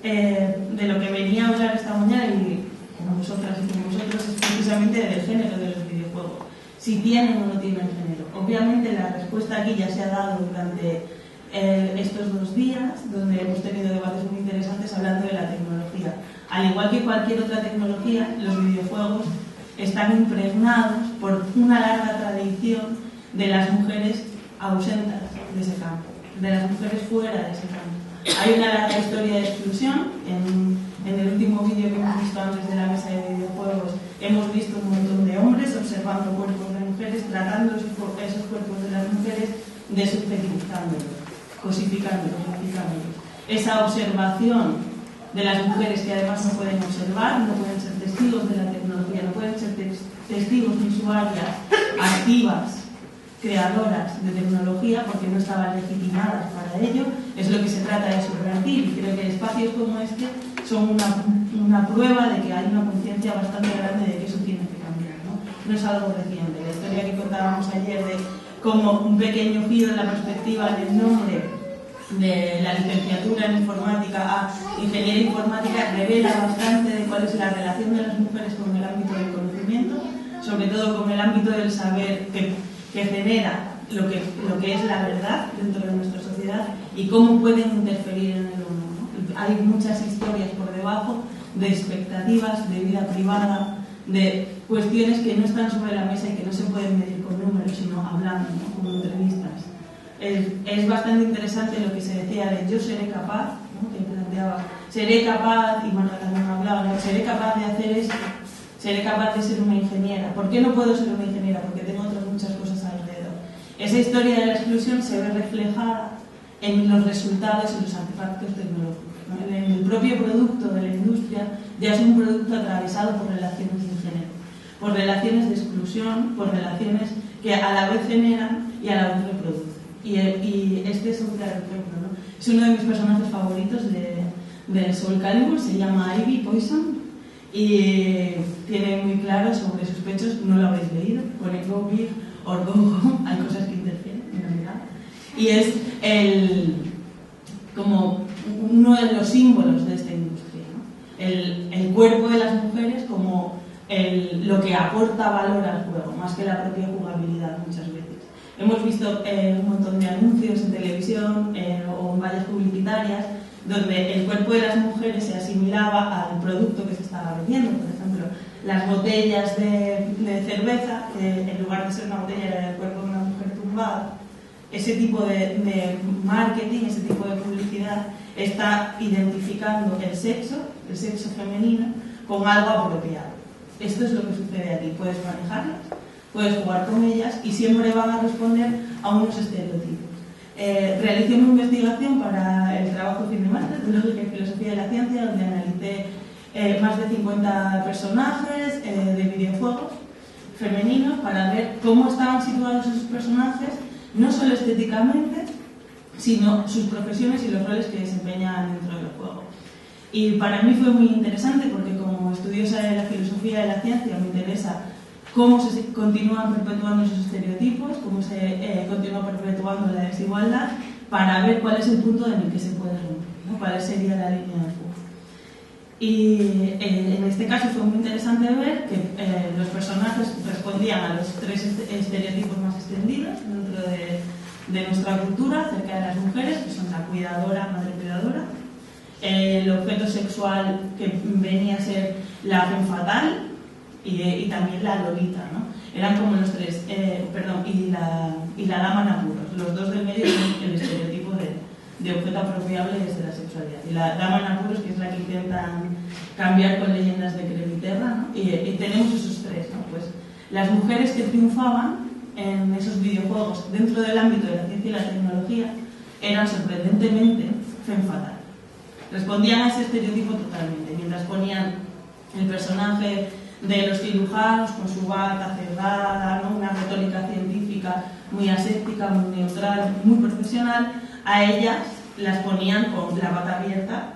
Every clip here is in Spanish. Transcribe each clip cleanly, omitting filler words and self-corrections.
de lo que venía a hablar esta mañana y con vosotras y con vosotros es precisamente del género de los videojuegos. Si tienen o no tienen género. Obviamente la respuesta aquí ya se ha dado durante estos 2 días, donde hemos tenido debates muy interesantes hablando de la tecnología. Al igual que cualquier otra tecnología, los videojuegos están impregnados por una larga tradición de las mujeres ausentes de ese campo, de las mujeres fuera de ese campo. Hay una larga historia de exclusión. En el último vídeo que hemos visto antes de la mesa de videojuegos hemos visto un montón de hombres observando cuerpos de mujeres, tratando esos cuerpos de las mujeres, desubjetivizándolos, cosificándolos, aplicándolos. Esa observación de las mujeres, que además no pueden observar, no pueden ser testigos de la tecnología, no pueden ser testigos ni usuarias activas, creadoras de tecnología, porque no estaban legitimadas para ello, es lo que se trata de subvertir. Y creo que espacios como este son una prueba de que hay una conciencia bastante grande de que eso tiene que cambiar, ¿no? No es algo reciente. La historia que contábamos ayer de cómo un pequeño giro en la perspectiva del nombre de la licenciatura en informática a ingeniería informática revela bastante de cuál es la relación de las mujeres con el ámbito del conocimiento, sobre todo con el ámbito del saber que genera lo que es la verdad dentro de nuestra sociedad y cómo pueden interferir en el mundo, ¿no? Hay muchas historias por debajo de expectativas, de vida privada, de cuestiones que no están sobre la mesa y que no se pueden medir con números, sino hablando, ¿no? Como entrevistas. Es bastante interesante lo que se decía de yo seré capaz, ¿no? Que planteaba, seré capaz, y Manuel también hablaba, ¿no? Seré capaz de hacer esto, seré capaz de ser una ingeniera. ¿Por qué no puedo ser una ingeniera? Porque tengo otras muchas cosas alrededor. Esa historia de la exclusión se ve reflejada en los resultados y los artefactos tecnológicos, ¿no? En el propio producto de la industria ya es un producto atravesado por relaciones de género, por relaciones de exclusión, por relaciones que a la vez generan y a la vez reproducen. Y este es un claro ejemplo, ¿no? Es uno de mis personajes favoritos de Soul Calibur, se llama Ivy Poison y tiene muy claro sobre sus pechos, no lo habéis leído, pone Go Big or Go Home, hay cosas que interfieren en realidad. Y es como uno de los símbolos de esta industria, ¿no? El cuerpo de las mujeres como lo que aporta valor al juego, más que la propia jugabilidad muchas veces. Hemos visto un montón de anuncios en televisión o en vallas publicitarias donde el cuerpo de las mujeres se asimilaba al producto que se estaba vendiendo. Por ejemplo, las botellas de cerveza, que en lugar de ser una botella era el cuerpo de una mujer tumbada. Ese tipo de marketing, ese tipo de publicidad está identificando el sexo femenino, con algo apropiado. Esto es lo que sucede aquí. Puedes manejarlas, puedes jugar con ellas y siempre van a responder a unos estereotipos. Realicé una investigación para el trabajo de fin de máster de Lógica y Filosofía de la Ciencia, donde analicé más de 50 personajes de videojuegos femeninos para ver cómo estaban situados esos personajes, no solo estéticamente, sino sus profesiones y los roles que desempeñan dentro del juego. Y para mí fue muy interesante porque como estudiosa de la filosofía de la ciencia me interesa cómo se continúan perpetuando esos estereotipos, cómo se continúa perpetuando la desigualdad, para ver cuál es el punto en el que se puede romper, ¿no? Cuál sería la línea de fuga. Y en este caso fue muy interesante ver que los personajes respondían a los 3 estereotipos más extendidos dentro de nuestra cultura acerca de las mujeres, que son la cuidadora, madre cuidadora, el objeto sexual que venía a ser la femme fatale y también la lolita, ¿no? Eran como los 3, y la dama en apuros. Los 2 del medio son el estereotipo de objeto apropiable desde la sexualidad. Y la dama en apuros, que es la que intentan cambiar con leyendas de Creviterra, ¿no? Y tenemos esos 3, ¿no? Pues las mujeres que triunfaban en esos videojuegos dentro del ámbito de la ciencia y la tecnología eran sorprendentemente femme fatale. Respondían a ese estereotipo totalmente, mientras ponían el personaje de los cirujanos con su bata cerrada, ¿no? Una retórica científica muy aséptica, muy neutral, muy profesional. A ellas las ponían con la bata abierta,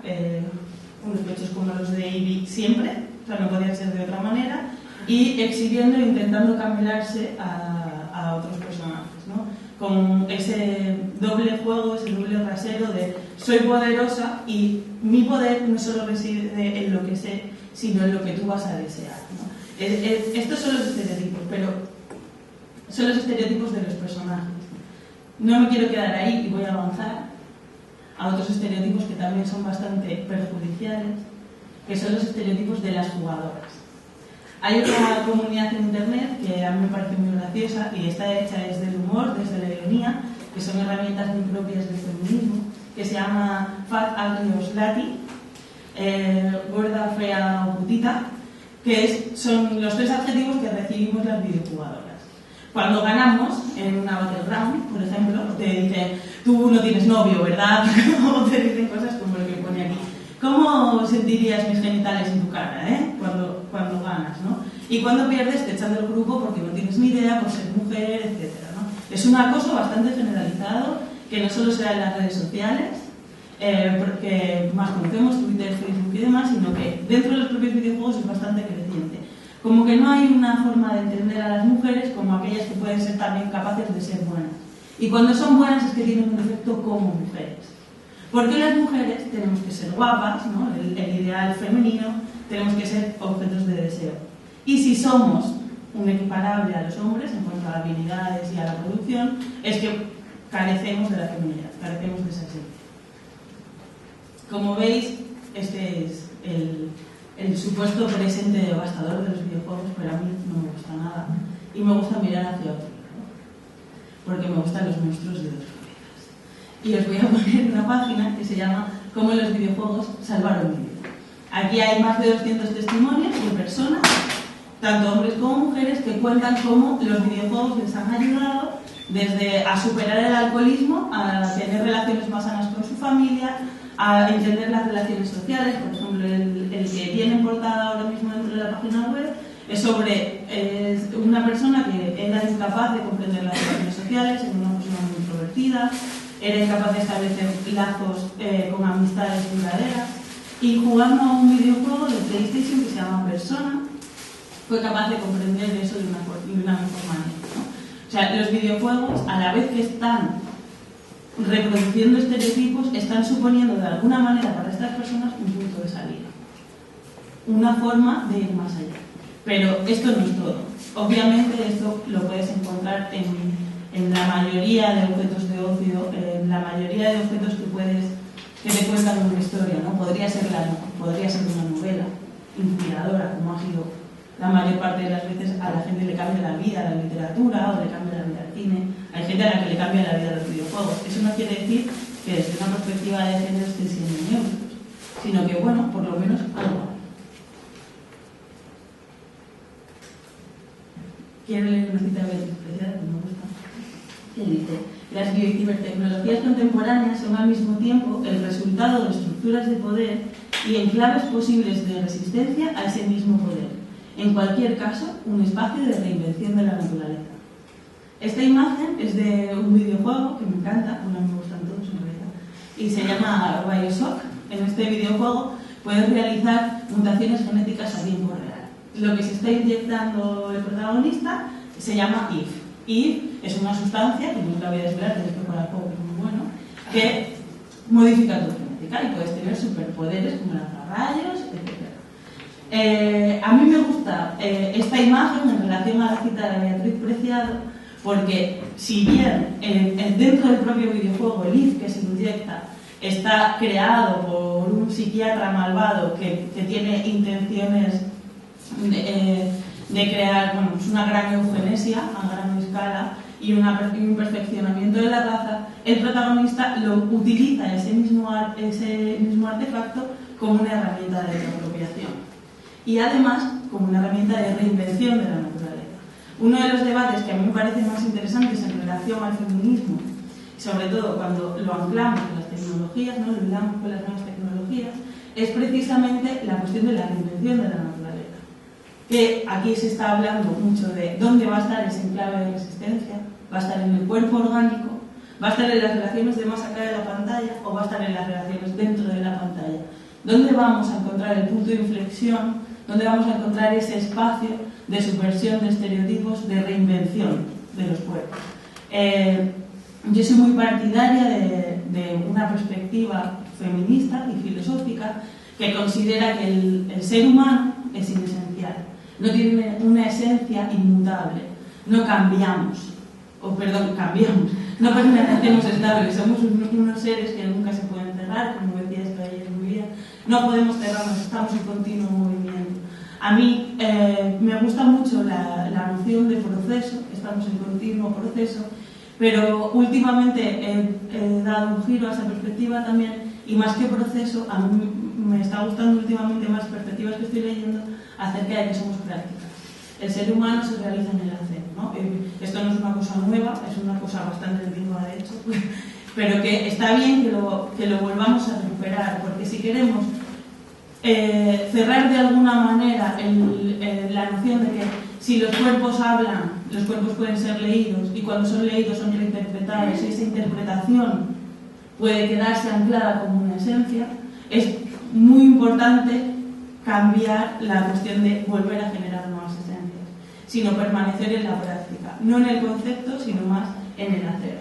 unos pechos como los de Ivy siempre, o sea, no podía ser de otra manera, y exhibiendo e intentando camelarse a otros personajes, ¿no? con ese doble juego, ese doble rasero de soy poderosa y mi poder no solo reside en lo que sé, sino en lo que tú vas a desear, ¿no? Estos son los estereotipos, pero son los estereotipos de los personajes. No me quiero quedar ahí y voy a avanzar a otros estereotipos que también son bastante perjudiciales, que son los estereotipos de las jugadoras. Hay una comunidad en internet que a mí me parece muy graciosa y está hecha desde el humor, desde la ironía, que son herramientas muy propias del feminismo, que se llama Fat, Ugly o Slutty, gorda, fea o putita, que son los 3 adjetivos que recibimos las videojugadoras. Cuando ganamos en una Battleground, por ejemplo, te dicen, tú no tienes novio, ¿verdad? O te dicen cosas como lo que pone aquí. ¿Cómo sentirías mis genitales en tu cara, cuando ganas, ¿no? Y cuando pierdes te echan del grupo porque no tienes ni idea por ser mujer, etc., ¿no? Es un acoso bastante generalizado que no solo se da en las redes sociales, porque más conocemos Twitter, Facebook y demás, sino que dentro de los propios videojuegos es bastante creciente. Como que no hay una forma de entender a las mujeres como aquellas que pueden ser también capaces de ser buenas. Y cuando son buenas es que tienen un efecto como mujeres. Porque las mujeres tenemos que ser guapas, ¿no? El ideal femenino, tenemos que ser objetos de deseo. Y si somos un equiparable a los hombres en cuanto a habilidades y a la producción, es que carecemos de la feminidad, carecemos de esa esencia. Como veis, este es el supuesto presente devastador de los videojuegos, pero a mí no me gusta nada. Y me gusta mirar hacia otro lado, porque me gustan los monstruos de 2 cabezas. Y os voy a poner una página que se llama Cómo los videojuegos salvaron mi vida. Aquí hay más de 200 testimonios de personas, tanto hombres como mujeres, que cuentan cómo los videojuegos les han ayudado desde a superar el alcoholismo, a tener relaciones más sanas con su familia, a entender las relaciones sociales. Por ejemplo, el que viene en portada ahora mismo dentro de la página web es sobre una persona que era incapaz de comprender las relaciones sociales, era una persona muy introvertida, era incapaz de establecer lazos con amistades duraderas, y jugando a un videojuego de PlayStation que se llama Persona, fue capaz de comprender eso de una mejor manera, ¿no? O sea, los videojuegos, a la vez que están reproduciendo estereotipos, están suponiendo de alguna manera para estas personas un punto de salida, una forma de ir más allá. Pero esto no es todo. Obviamente esto lo puedes encontrar en la mayoría de objetos de ocio, en la mayoría de objetos que te cuentan una historia, ¿no? Podría ser una novela inspiradora, como ha sido la mayor parte de las veces. A la gente le cambia la vida a la literatura o le cambia la vida al cine. Hay gente a la que le cambia la vida a los videojuegos. Eso no quiere decir que desde una perspectiva de género estén siendo neutros, sino que, bueno, por lo menos algo. Quiero leer una cita de Beatriz Preciado que me gusta, que dice: las cibertecnologías contemporáneas son al mismo tiempo el resultado de estructuras de poder y enclaves posibles de resistencia a ese mismo poder. En cualquier caso, un espacio de reinvención de la naturaleza. Esta imagen es de un videojuego que me encanta, bueno, me gustan todos en realidad, y se llama Bioshock. En este videojuego puedes realizar mutaciones genéticas a tiempo real. Lo que se está inyectando el protagonista se llama Eve. Eve es una sustancia, que nunca voy a desvelar, tenéis que jugar al juego, que es muy bueno, que modifica tu genética y puedes tener superpoderes como lanzarrayos, etc. A mí me gusta esta imagen en relación a la cita de Beatriz Preciado, porque si bien dentro del propio videojuego el Eve que se inyecta está creado por un psiquiatra malvado que tiene intenciones de crear, bueno, pues una gran eugenesia a gran escala y un perfeccionamiento de la raza, el protagonista lo utiliza ese mismo artefacto como una herramienta de reapropiación y además como una herramienta de reinvención de la naturaleza. Uno de los debates que a mí me parecen más interesantes en relación al feminismo, sobre todo cuando lo anclamos con las tecnologías, ¿no? Lo hilamos con las nuevas tecnologías, es precisamente la cuestión de la reinvención de la naturaleza. Que aquí se está hablando mucho de dónde va a estar ese enclave de resistencia. ¿Va a estar en el cuerpo orgánico? ¿Va a estar en las relaciones de más acá de la pantalla? ¿O va a estar en las relaciones dentro de la pantalla? ¿Dónde vamos a encontrar el punto de inflexión? ¿Dónde vamos a encontrar ese espacio de subversión de estereotipos, de reinvención de los cuerpos? yo soy muy partidaria de una perspectiva feminista y filosófica que considera que el ser humano es inesencial, no tiene una esencia inmutable, no cambiamos, cambiamos, no permanecemos estables, somos unos seres que nunca se pueden cerrar, como decía esto ayer muy bien, no podemos cerrarnos, estamos en continuo movimiento. A mí me gusta mucho la noción de proceso, estamos en continuo proceso, pero últimamente he dado un giro a esa perspectiva también, y más que proceso, a mí me está gustando últimamente más perspectivas que estoy leyendo acerca de que somos prácticas. El ser humano se realiza en el hacer, ¿no? Esto no es una cosa nueva, es una cosa bastante antigua de hecho, pero que está bien que lo volvamos a recuperar, porque si queremos cerrar de alguna manera la noción de que si los cuerpos hablan, los cuerpos pueden ser leídos, y cuando son leídos son reinterpretados, y esa interpretación puede quedarse anclada como una esencia, es muy importante cambiar la cuestión de volver a generar nuevas esencias, sino permanecer en la práctica, no en el concepto, sino más en el hacer.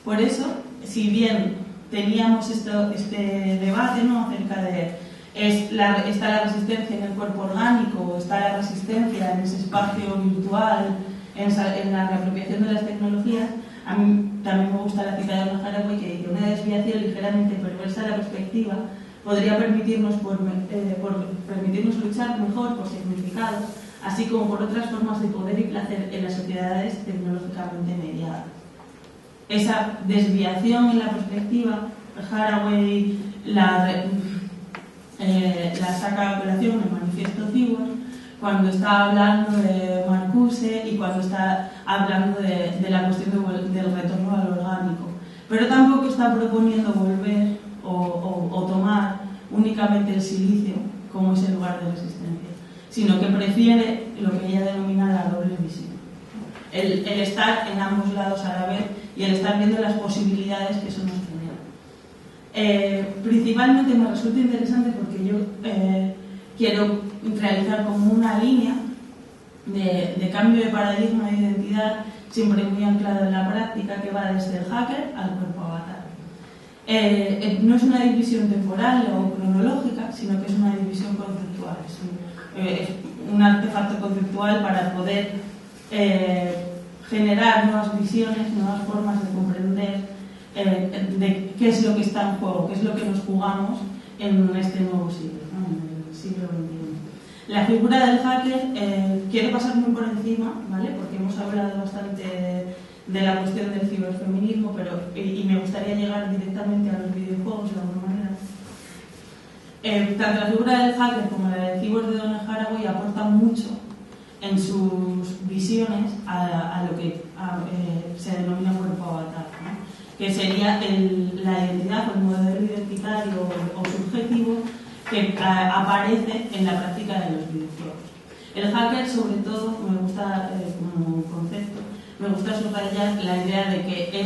Por eso, si bien teníamos este debate, ¿no?, acerca de está la resistencia en el cuerpo orgánico, o está la resistencia en ese espacio virtual, en la reapropiación de las tecnologías, a mí también me gusta la cita de Donna Haraway que dice: una desviación ligeramente perversa de la perspectiva podría permitirnos luchar mejor por significados, así como por otras formas de poder y placer en las sociedades tecnológicamente mediadas. Esa desviación en la perspectiva, Haraway la saca a colación en el Manifiesto Cibor, cuando está hablando de Marcuse y cuando está hablando de la cuestión del retorno al orgánico. Pero tampoco está proponiendo volver o tomar únicamente el silicio como ese lugar de resistencia, sino que prefiere lo que ella denomina la doble visión. El estar en ambos lados a la vez y el estar viendo las posibilidades que eso nos genera. Principalmente me resulta interesante porque yo quiero realizar como una línea de cambio de paradigma de identidad, siempre muy anclado en la práctica, que va desde el hacker al cuerpo avatar. No es una división temporal o cronológica, sino que es una división conceptual, es un artefacto conceptual para poder generar nuevas visiones, nuevas formas de comprender de qué es lo que está en juego, qué es lo que nos jugamos en este nuevo siglo, ¿no?, en el siglo XXI. La figura del hacker quiero pasar muy por encima, ¿vale?, porque hemos hablado bastante de la cuestión del ciberfeminismo, y me gustaría llegar directamente a los videojuegos de alguna manera. Tanto la figura del hacker como la del cyborg de Donna Haraway aportan mucho en sus visiones a lo que se denomina cuerpo avatar, ¿no?, que sería la identidad o el modelo identitario o subjetivo que aparece en la práctica de los videojuegos. El hacker, sobre todo, me gusta como concepto, me gusta subrayar la idea de que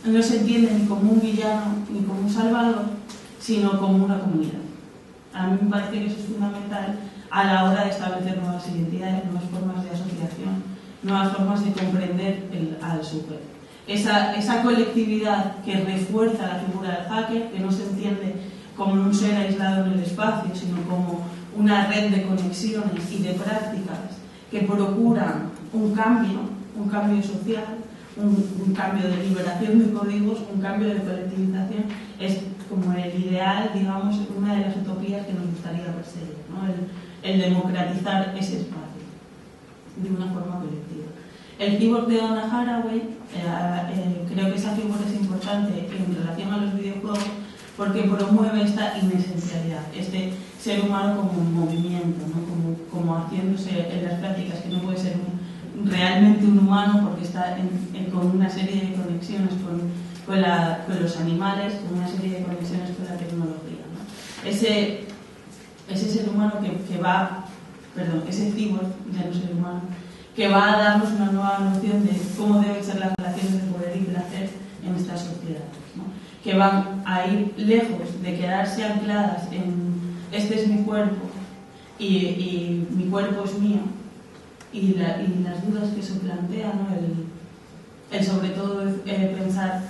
no se entiende ni como un villano ni como un salvador, sino como una comunidad. A mí me parece que eso es fundamental a la hora de establecer nuevas identidades, nuevas formas de asociación, nuevas formas de comprender al sujeto. Esa colectividad que refuerza la figura del hacker, que no se entiende como un ser aislado en el espacio, sino como una red de conexiones y de prácticas que procuran un cambio social, un cambio de liberación de códigos, un cambio de colectivización, es como el ideal, digamos, una de las utopías que nos gustaría perseguir, ¿no?, el democratizar ese espacio de una forma colectiva. El cyborg de Donna Haraway, creo que esa figura es importante en relación a los videojuegos porque promueve esta inesencialidad, este ser humano como un movimiento, ¿no?, como haciéndose en las prácticas, que no puede ser realmente un humano porque está con una serie de conexiones con los animales, con una serie de conexiones con la tecnología, ¿no? Ese ser humano ese cyborg, ya no ser humano, que va a darnos una nueva noción de cómo deben ser las relaciones de poder y placer en estas sociedades, ¿no?, que van a ir lejos de quedarse ancladas en este es mi cuerpo y mi cuerpo es mío, y las dudas que eso plantea, ¿no? El sobre todo pensar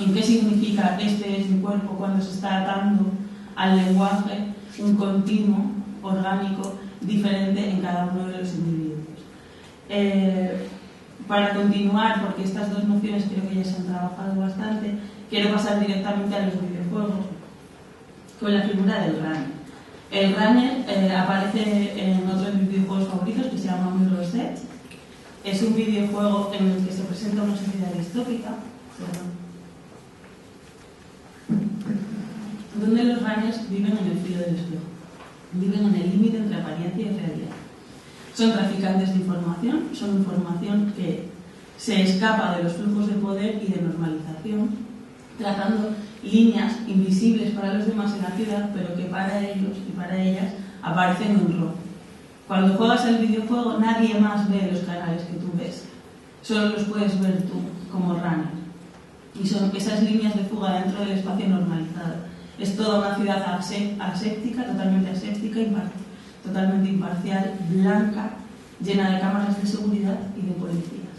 en qué significa este es mi cuerpo cuando se está atando al lenguaje un continuo orgánico diferente en cada uno de los individuos. Para continuar, porque estas dos nociones creo que ya se han trabajado bastante, quiero pasar directamente a los videojuegos con la figura del runner. El runner aparece en otro de mis videojuegos favoritos que se llama Mirror's Edge. Es un videojuego en el que se presenta una sociedad distópica, donde los runners viven en el filo del espejo, viven en el límite entre apariencia y realidad. Son traficantes de información, son información que se escapa de los flujos de poder y de normalización, trazando líneas invisibles para los demás en la ciudad, pero que para ellos y para ellas aparecen en rojo. Cuando juegas el videojuego, nadie más ve los canales que tú ves, solo los puedes ver tú como runner. Y son esas líneas de fuga dentro del espacio normalizado. Es toda una ciudad aséptica, totalmente aséptica, totalmente imparcial, blanca, llena de cámaras de seguridad y de policías,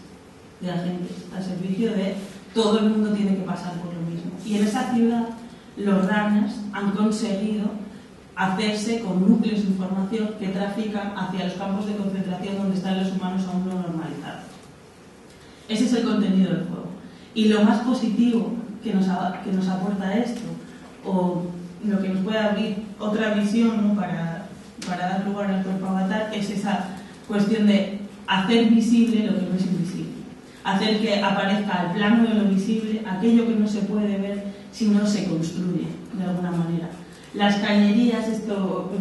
de agentes, al servicio de todo el mundo tiene que pasar por lo mismo. Y en esa ciudad los runners han conseguido hacerse con núcleos de información que trafican hacia los campos de concentración donde están los humanos aún no normalizados. Ese es el contenido del juego. Y lo más positivo que nos aporta esto, o lo que nos puede abrir otra visión, ¿no? para dar lugar al cuerpo avatar, es esa cuestión de hacer visible lo que no es invisible. Hacer que aparezca al plano de lo visible aquello que no se puede ver si no se construye de alguna manera. Las cañerías, esto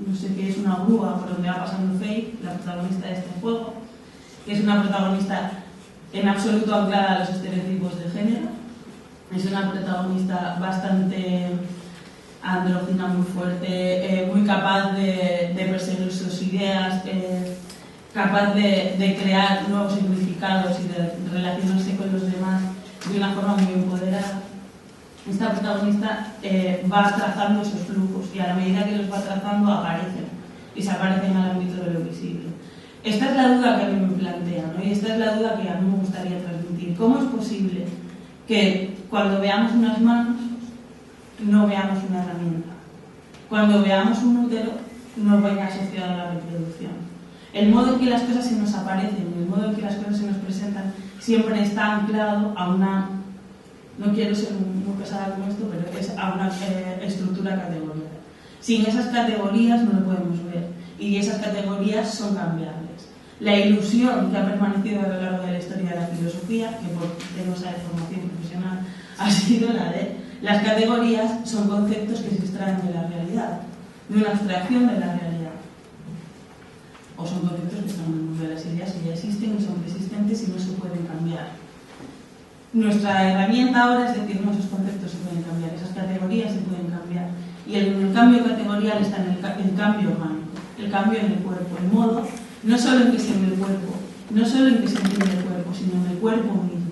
no sé qué es, una grúa por donde va pasando Faith, la protagonista de este juego, que es una protagonista en absoluto anclada a los estereotipos de género. Es una protagonista bastante andrógina, muy fuerte, muy capaz de perseguir sus ideas, capaz de crear nuevos significados y de relacionarse con los demás de una forma muy empoderada. Esta protagonista va trazando esos flujos y a la medida que los va trazando aparecen y se aparecen al ámbito de lo visible. Esta es la duda que a mí me plantea, ¿no? Y esta es la duda que a mí me gustaría transmitir. ¿Cómo es posible que cuando veamos unas manos no veamos una herramienta? Cuando veamos un útero no vaya asociado a la reproducción. El modo en que las cosas se nos aparecen, el modo en que las cosas se nos presentan siempre está anclado a una, no quiero ser muy pesada con esto, pero es a una estructura categorial. Sin esas categorías no lo podemos ver y esas categorías son cambiables. La ilusión que ha permanecido a lo largo de la historia de la filosofía, que por penosa formación profesional ha sido la de las categorías son conceptos que se extraen de la realidad, de una abstracción de la realidad. O son conceptos que están en el mundo de las ideas que ya existen y son persistentes y no se pueden cambiar. Nuestra herramienta ahora es decir, no, esos conceptos se pueden cambiar, esas categorías se pueden cambiar. Y el cambio categorial está en el cambio orgánico, el cambio en el cuerpo, el modo, no solo en que se ve el cuerpo, no solo en que se entiende el cuerpo, sino en el cuerpo mismo.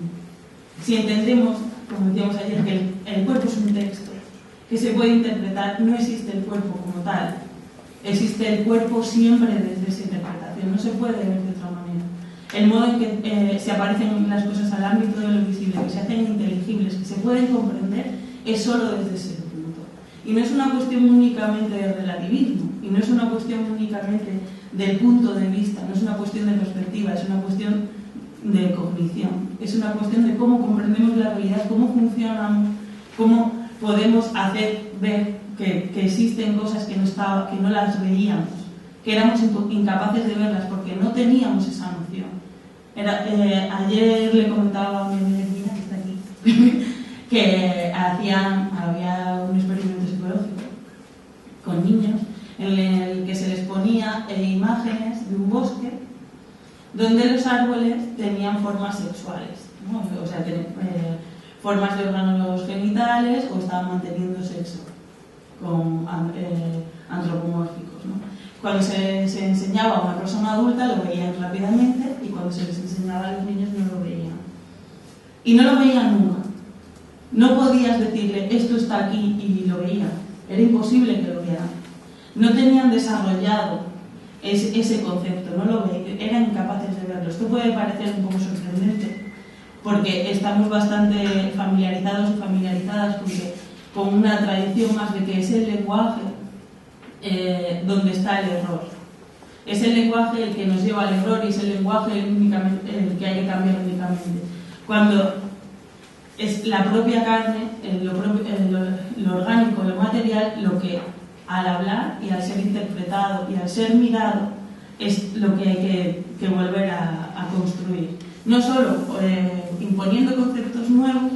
Si entendemos, como decíamos ayer, que el cuerpo es un texto que se puede interpretar, no existe el cuerpo como tal. Existe el cuerpo siempre desde esa interpretación, no se puede ver de otra manera. El modo en que se aparecen las cosas al ámbito de lo visible, que se hacen inteligibles, que se pueden comprender, es solo desde ese punto. Y no es una cuestión únicamente de relativismo, y no es una cuestión únicamente del punto de vista, no es una cuestión de perspectiva, es una cuestión de cognición, es una cuestión de cómo comprendemos la realidad, cómo funcionamos, cómo podemos hacer ver que existen cosas que no las veíamos, que éramos incapaces de verlas porque no teníamos esa noción. Ayer le comentaba a mi vecina que está aquí que había un experimento psicológico con niños en el que se les ponía imágenes de un bosque donde los árboles tenían formas sexuales, ¿no? O sea, formas de órganos genitales o estaban manteniendo sexo con antropomórficos, ¿no? Cuando se enseñaba a una persona adulta lo veían rápidamente y cuando se les enseñaba a los niños no lo veían. Y no lo veían nunca. No podías decirle esto está aquí y lo veían. Era imposible que lo vieran. No tenían desarrollado ese concepto, no lo veían, eran incapaces de verlo. Esto puede parecer un poco sorprendente, porque estamos bastante familiarizados y familiarizadas con una tradición más de que es el lenguaje donde está el error. Es el lenguaje el que nos lleva al error y es el lenguaje el que hay que cambiar únicamente. Cuando es la propia carne, lo orgánico, lo material, lo que al hablar y al ser interpretado y al ser mirado es lo que hay que volver a construir. No solo imponiendo conceptos nuevos,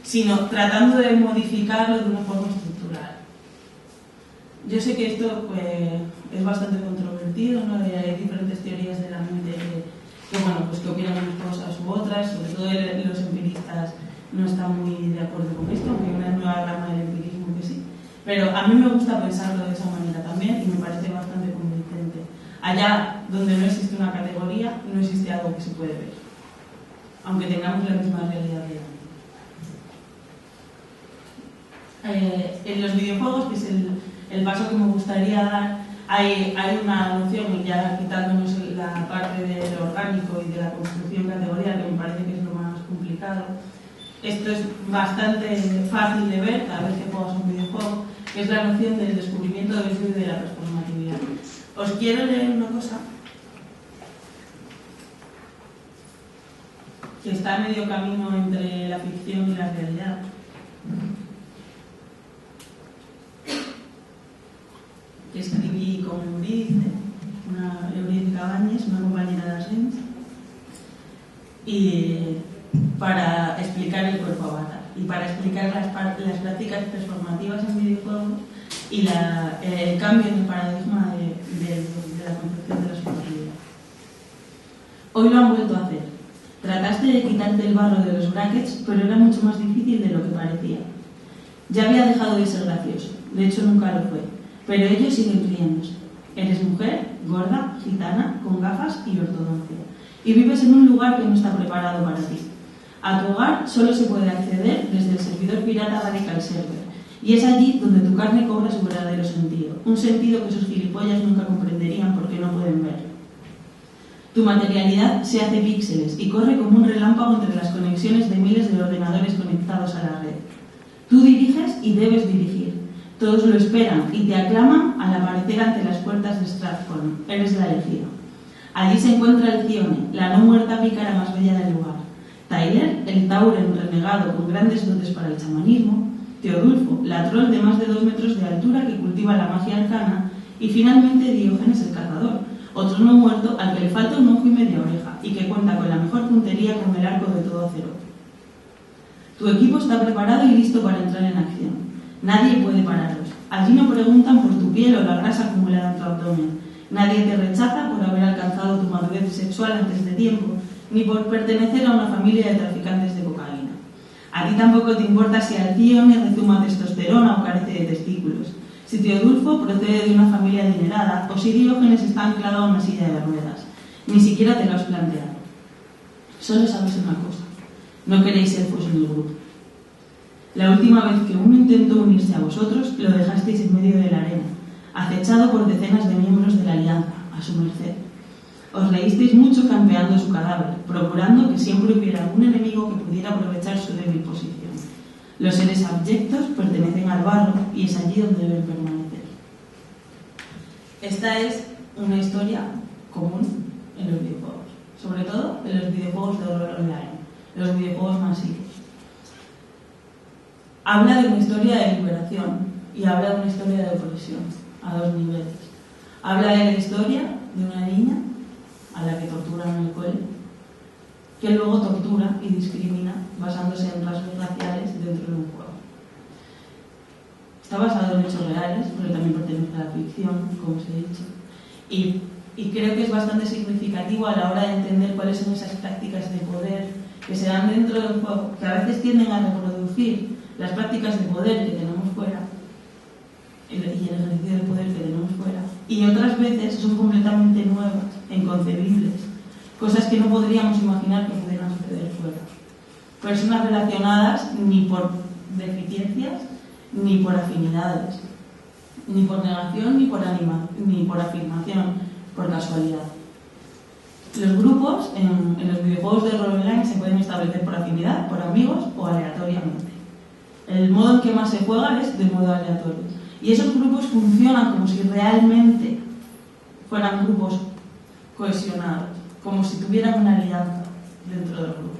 sino tratando de modificarlo de una forma estructural. Yo sé que esto es bastante controvertido, ¿no? Hay diferentes teorías de la mente que opinan unas cosas u otras, sobre todo los empiristas no están muy de acuerdo con esto, aunque hay una nueva rama del empirismo que sí. Pero a mí me gusta pensarlo de esa manera también y me parece bastante convincente. Allá donde no existe una categoría, no existe algo que se puede ver, aunque tengamos la misma realidad delante. En los videojuegos, que es el paso que me gustaría dar, hay una noción, y ya quitándonos la parte de lo orgánico y de la construcción categorial, que me parece que es lo más complicado. Esto es bastante fácil de ver cada vez que juegas un videojuego, que es la noción del descubrimiento del yo y de la performatividad. Os quiero leer una cosa que está a medio camino entre la ficción y la realidad. Que escribí con Euridice Cabañes, una compañera de las RENS, y para explicar el cuerpo avatar y para explicar las prácticas performativas en videojuegos y el cambio en el paradigma de la concepción de la subjetividad. Hoy lo han vuelto a hacer. Trataste de quitarte el barro de los brackets, pero era mucho más difícil de lo que parecía. Ya había dejado de ser gracioso, de hecho nunca lo fue, pero ellos siguen riéndose. Eres mujer, gorda, gitana, con gafas y ortodoncia, y vives en un lugar que no está preparado para ti. A tu hogar solo se puede acceder desde el servidor pirata Radical Server, y es allí donde tu carne cobra su verdadero sentido, un sentido que sus gilipollas nunca comprenderían porque no pueden verlo. Tu materialidad se hace píxeles y corre como un relámpago entre las conexiones de miles de ordenadores conectados a la red. Tú diriges y debes dirigir. Todos lo esperan y te aclaman al aparecer ante las puertas de Stratford. Eres la elegida. Allí se encuentra el Cione, la no muerta pícara más bella del lugar. Tyler, el Tauren renegado con grandes dotes para el chamanismo. Teodulfo, la troll de más de 2 metros de altura que cultiva la magia arcana. Y finalmente Diógenes el cazador, otro no muerto al que le falta un ojo y media oreja y que cuenta con la mejor puntería con el arco de todo acero. Tu equipo está preparado y listo para entrar en acción. Nadie puede pararos. Allí no preguntan por tu piel o la grasa acumulada en tu abdomen. Nadie te rechaza por haber alcanzado tu madurez sexual antes de tiempo, ni por pertenecer a una familia de traficantes de cocaína. A ti tampoco te importa si Alcione rezuma testosterona o carece de testículos, si Teodulfo procede de una familia adinerada o si Diógenes está anclado a una silla de ruedas. Ni siquiera te lo has planteado. Solo sabes una cosa: no queréis elfos en el grupo. La última vez que uno intentó unirse a vosotros, lo dejasteis en medio de la arena, acechado por decenas de miembros de la alianza, a su merced. Os reísteis mucho campeando su cadáver, procurando que siempre hubiera algún enemigo que pudiera aprovechar su débil posición. Los seres abyectos pertenecen al barro y es allí donde deben permanecer. Esta es una historia común en los videojuegos, sobre todo en los videojuegos de horror online, los videojuegos masivos. Habla de una historia de liberación y habla de una historia de opresión a 2 niveles. Habla de la historia de una niña a la que torturan en el colegio, que luego tortura y discrimina basándose en rasgos raciales dentro de un juego. Está basado en hechos reales, pero también pertenece a la ficción, como os he dicho, y creo que es bastante significativo a la hora de entender cuáles son esas prácticas de poder que se dan dentro del juego, que a veces tienden a reproducir las prácticas de poder que tenemos fuera y el ejercicio de poder que tenemos fuera, y otras veces son completamente nuevas, inconcebibles, cosas que no podríamos imaginar que pudieran suceder fuera. Personas relacionadas ni por deficiencias, ni por afinidades, ni por negación, ni por afirmación, por casualidad. Los grupos en los videojuegos de rol online se pueden establecer por afinidad, por amigos o aleatoriamente. El modo en que más se juega es de modo aleatorio. Y esos grupos funcionan como si realmente fueran grupos cohesionados, como si tuvieran una alianza dentro del grupo.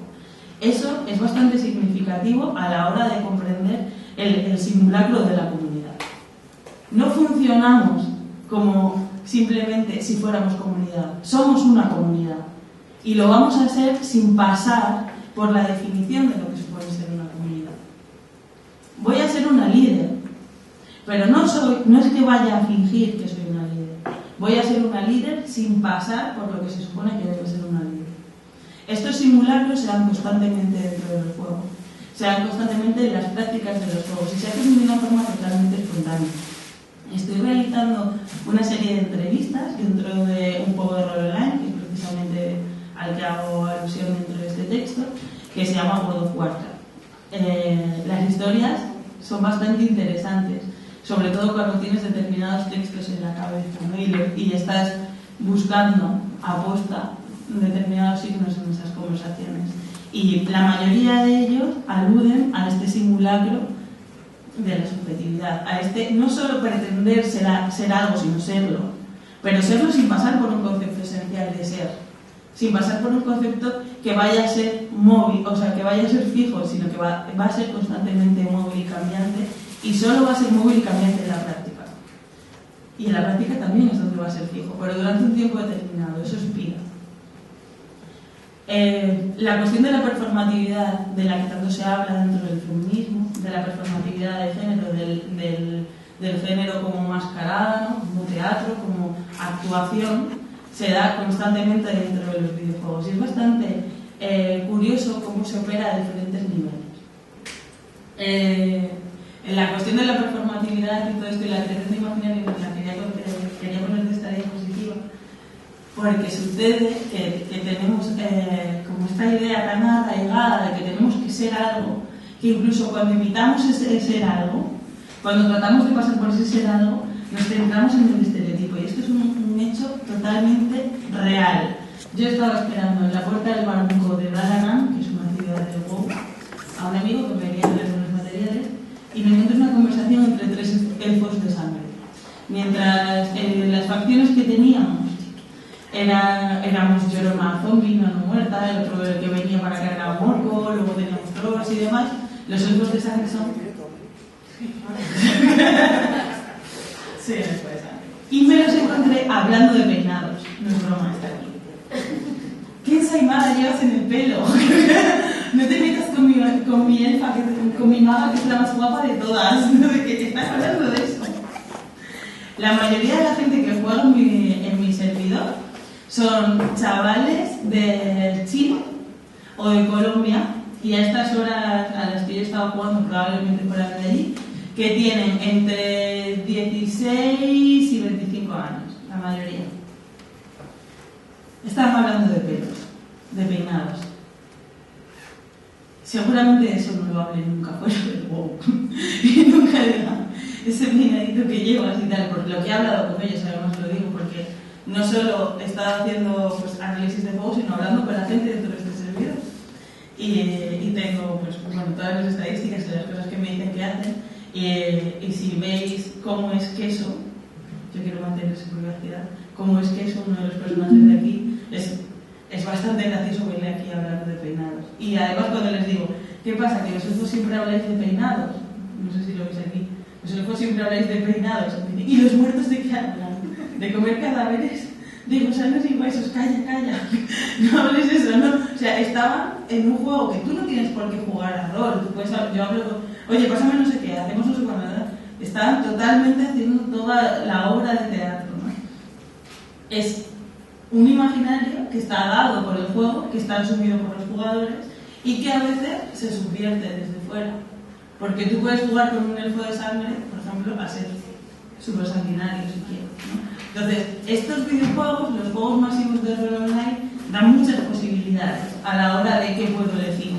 Eso es bastante significativo a la hora de comprender el simulacro de la comunidad. No funcionamos como simplemente si fuéramos comunidad. Somos una comunidad. Y lo vamos a ser sin pasar por la definición de lo que supone ser una comunidad. Voy a ser una líder, pero no es que vaya a fingir que soy una líder. Voy a ser una líder sin pasar por lo que se supone que debe ser una líder. Estos simulacros se dan constantemente dentro del juego, se dan constantemente en las prácticas de los juegos y se hacen de una forma totalmente espontánea. Estoy realizando una serie de entrevistas dentro de un juego de rol online, que es precisamente al que hago alusión dentro de este texto, que se llama World of Warcraft. Las historias son bastante interesantes, sobre todo cuando tienes determinados textos en la cabeza, ¿no? y estás buscando aposta determinados signos en esas conversaciones. Y la mayoría de ellos aluden a este simulacro de la subjetividad, a este no solo pretender ser algo, sino serlo, pero serlo sin pasar por un concepto esencial de ser, sin pasar por un concepto que vaya a ser móvil, o sea, que vaya a ser fijo, sino que va a ser constantemente móvil y cambiante, y solo va a ser móvil y cambiante en la práctica. Y en la práctica también es donde va a ser fijo, pero durante un tiempo determinado, eso es pira. La cuestión de la performatividad, de la que tanto se habla dentro del feminismo, de la performatividad de género, del género como mascarada, ¿no? Como teatro, como actuación, se da constantemente dentro de los videojuegos. Y es bastante curioso cómo se opera a diferentes niveles. En la cuestión de la performatividad y todo esto, y la creación de imaginario, la quería poner de esta diapositiva, porque sucede que tenemos como esta idea tan arraigada de que tenemos que ser algo, que incluso cuando imitamos ese ser algo, cuando tratamos de pasar por ese ser algo, nos centramos en el estereotipo. Y esto es un hecho totalmente real. Yo estaba esperando en la puerta del barranco de Dalaran, que es una ciudad de WoW, a un amigo que venía a leer unos materiales, y me encontré una conversación entre 3 elfos de sangre. Mientras las facciones que teníamos éramos yo era una zombie, una no muerta, el otro el que venía para cargar a Morco, luego teníamos trolls y demás, los elfos de sangre son... sí, elfos de sangre. Y me los encontré hablando de peinados, no es broma, está aquí. ¿Qué ensaimada llevas en el pelo? No te metas con mi elfa, con mi maga, que es la más guapa de todas. ¿No? ¿De qué te estás hablando de eso? La mayoría de la gente que juega en mi servidor son chavales de Chile o de Colombia, y a estas horas a las que yo estaba jugando, probablemente fuera de allí, que tienen entre 16 y 25 años, la mayoría. Estamos hablando de pelos, de peinados. Seguramente eso no lo hable nunca fuera del WoW. Y nunca diga ese peinadito que llevas y tal, porque lo que he hablado con ellos, además lo digo, porque no solo he estado haciendo pues, análisis de juegos, sino hablando con la gente dentro de este servidor. Y tengo pues, bueno, todas las estadísticas de las cosas que me dicen que hacen. Y si veis cómo es Queso, yo quiero mantener su privacidad, cómo es Queso, uno de los personajes de aquí, es bastante gracioso verle aquí hablando de peinados. Y además cuando les digo, ¿qué pasa? ¿Que vosotros siempre habláis de peinados? No sé si lo veis aquí. Vosotros siempre habláis de peinados. ¿Y los muertos de qué hablan? ¿De comer cadáveres? De gusanos y huesos. Calla, calla. No hables eso, ¿no? O sea, estaban en un juego que tú no tienes por qué jugar a rol. Tú puedes, yo hablo con, oye, pásame no sé qué, hacemos no sé cuándo. Estaban totalmente haciendo toda la obra de teatro, ¿no? Es un imaginario que está dado por el juego, que está asumido por los jugadores y que a veces se subvierte desde fuera. Porque tú puedes jugar con un elfo de sangre, por ejemplo, a ser super sanguinario si quieres, ¿no? Entonces, estos videojuegos, los juegos masivos de rol online, dan muchas posibilidades a la hora de qué puedo elegir.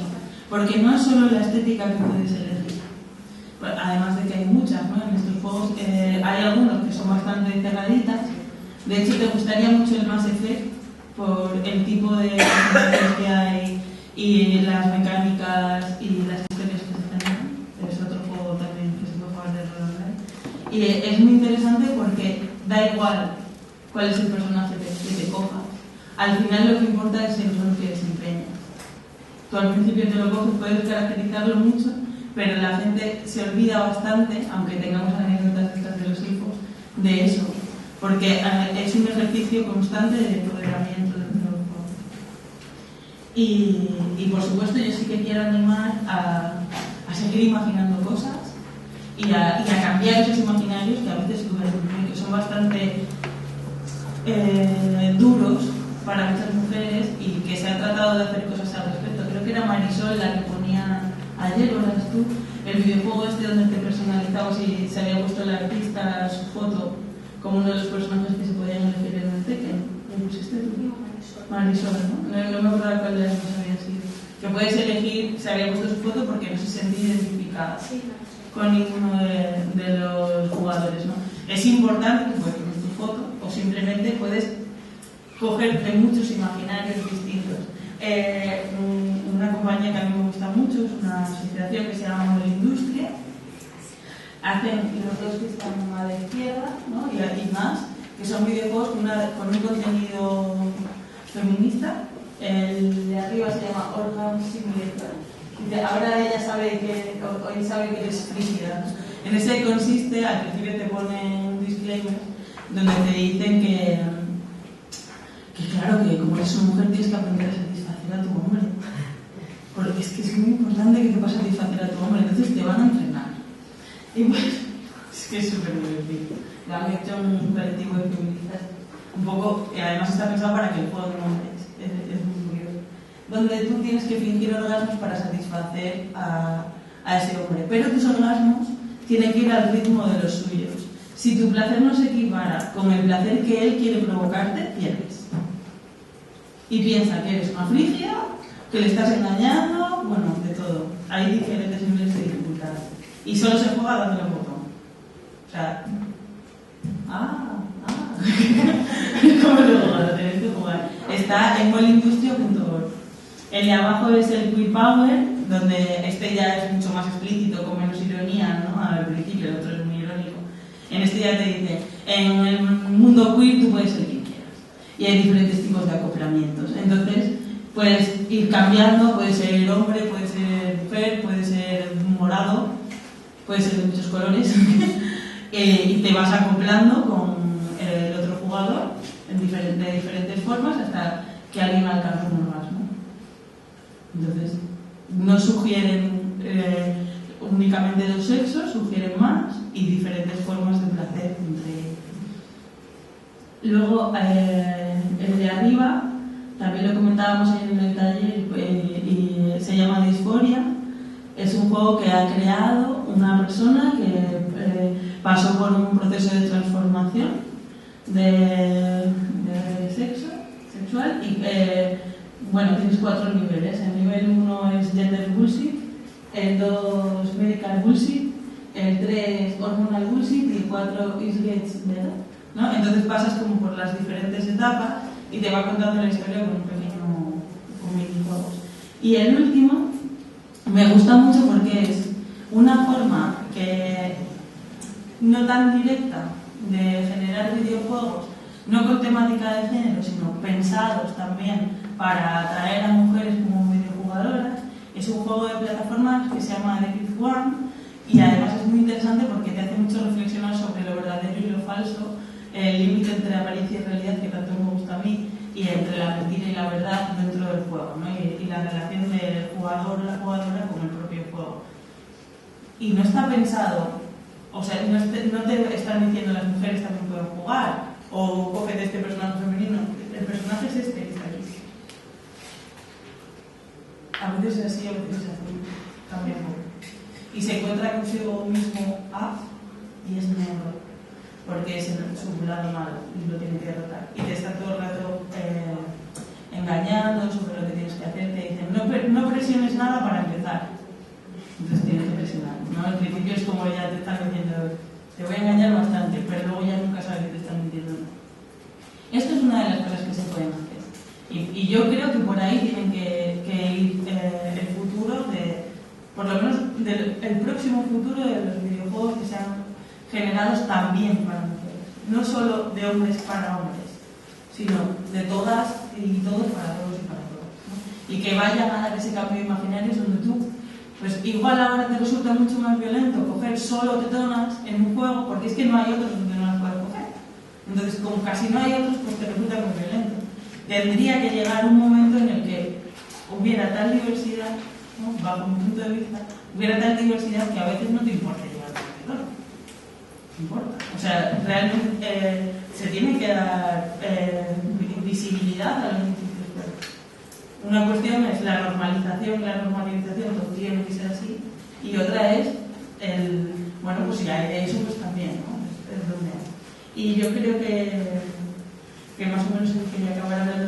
Porque no es solo la estética que puedes elegir. Además de que hay muchas, ¿no? En estos juegos hay algunos que son bastante cerraditas, De hecho, te gustaría mucho el Mass Effect por el tipo de personajes que hay y las mecánicas y las historias que se generan. Es otro juego también que se puede jugar de rol online. Y es muy interesante porque da igual cuál es el personaje que te cojas. Al final lo que importa es el rol que desempeñas. Tú al principio te lo coges, puedes caracterizarlo mucho, pero la gente se olvida bastante, aunque tengamos anécdotas de los hijos, de eso. Porque es un ejercicio constante de empoderamiento dentro del juego. Y por supuesto yo sí que quiero animar a seguir imaginando cosas y a cambiar esos imaginarios que a veces que son bastante duros para muchas mujeres y que se ha tratado de hacer cosas al respecto. Creo que era Marisol la que ponía ayer, ¿o eras tú? El videojuego este donde te personalizabas y se había puesto el artista su foto como uno de los personajes que se podían elegir en el Tekken. ¿Lo pusiste tú? Marisol, ¿no? No me acuerdo cuál de las dos había sido. Que puedes elegir, se había puesto su foto porque no se sentía identificada con ninguno de los jugadores, ¿no? Es importante que puedes poner tu foto o simplemente puedes coger de muchos imaginarios distintos. Una compañía que a mí me gusta mucho es una asociación que se llama Model Industria. Hacen los dos que están a la izquierda, ¿no? y más, que son videojuegos con un contenido feminista. El de arriba se llama Organ Simulator. Ahora ella sabe que eres frígida. En ese consiste, al principio te ponen un disclaimer donde te dicen que claro, que como eres una mujer tienes que aprender a satisfacer a tu hombre. Porque es que es muy importante que te puedas satisfacer a tu hombre, entonces te van a entrenar. Y pues, es que es súper divertido. Lo han hecho un colectivo de feministas, un poco, y además está pensado para que el juego de hombres es muy curioso. Donde tú tienes que fingir orgasmos para satisfacer a ese hombre. Pero tus orgasmos tienen que ir al ritmo de los suyos. Si tu placer no se equipara con el placer que él quiere provocarte, pierdes. Y piensa que eres una frigia, que le estás engañando, bueno, de todo. Hay diferentes niveles de dificultad. Y solo se juega dándole un botón. O sea, ¿cómo lo juegas? Lo tenéis que jugar. Está en moleindustria.org. El de abajo es el Queer Power, donde este ya es mucho más explícito, con menos ironía, ¿no? Al principio, el otro es muy irónico. En este ya te dice, en el mundo queer tú puedes ser quien quieras. Y hay diferentes tipos de acoplamientos. Entonces, puedes ir cambiando, puede ser hombre, puede ser mujer, puede ser morado, puede ser de muchos colores. Y te vas acoplando con el otro jugador de diferentes formas hasta que alguien alcanza un orgasmo. Entonces, no sugieren únicamente dos sexos, sugieren más y diferentes formas de placer entre ellos. Luego, el de arriba, también lo comentábamos en el taller, y se llama Disforia. Es un juego que ha creado una persona que pasó por un proceso de transformación de sexual y bueno, tienes 4 niveles. El nivel 1 es Gender Bullshit, el 2 Medical Bullshit, el 3 Hormonal Bullshit y el 4 It Gets Better, ¿no? Entonces pasas como por las diferentes etapas y te va contando la historia con minijuegos. Y el último me gusta mucho porque es una forma que no tan directa de generar videojuegos, no con temática de género, sino pensados también para atraer a mujeres como videojugadoras. Es un juego de plataformas que se llama The Fifth One y además es muy interesante porque te hace mucho reflexionar sobre lo verdadero y lo falso, el límite entre apariencia y realidad que tanto me gusta a mí, y entre la mentira y la verdad dentro del juego, ¿no? y la relación del jugador o la jugadora con el propio juego. Y no está pensado, o sea, no te están diciendo las mujeres también pueden jugar, o cógete este personaje femenino, el personaje es este que está aquí. A veces es así, a veces es así, cambia un poco. Y se encuentra consigo mismo y es negro, porque es su lado malo y lo tiene que derrotar. Y te está todo el rato engañando sobre lo que tienes que hacer. Te dicen, no presiones nada para empezar. Entonces tienes que presionar, ¿no? Al principio es como ya te están diciendo, te voy a engañar bastante, pero luego ya nunca sabes que te están mintiendo. Y yo creo que por ahí tienen que ir el futuro, por lo menos el próximo futuro de los videojuegos que sean generados también para mujeres. No solo de hombres para hombres, sino de todas y todos para todos y para todas, ¿no? Y que vaya a dar ese cambio imaginario donde tú, pues igual ahora te resulta mucho más violento coger solo tetonas en un juego, porque es que no hay otros donde no las puedes coger. Entonces, como casi no hay otros, pues te resulta muy violento. Tendría que llegar un momento en el que hubiera tal diversidad, ¿no? Bajo mi punto de vista, hubiera tal diversidad que a veces no te importa llevar el tetón. No importa. O sea, realmente se tiene que dar visibilidad a los distintos cuerpos. Una cuestión es la normalización y la normalización, todo tiene que ser así, y otra es bueno, pues si hay de eso, pues también, ¿no? Es donde hay. Y yo creo que más o menos quería acabar de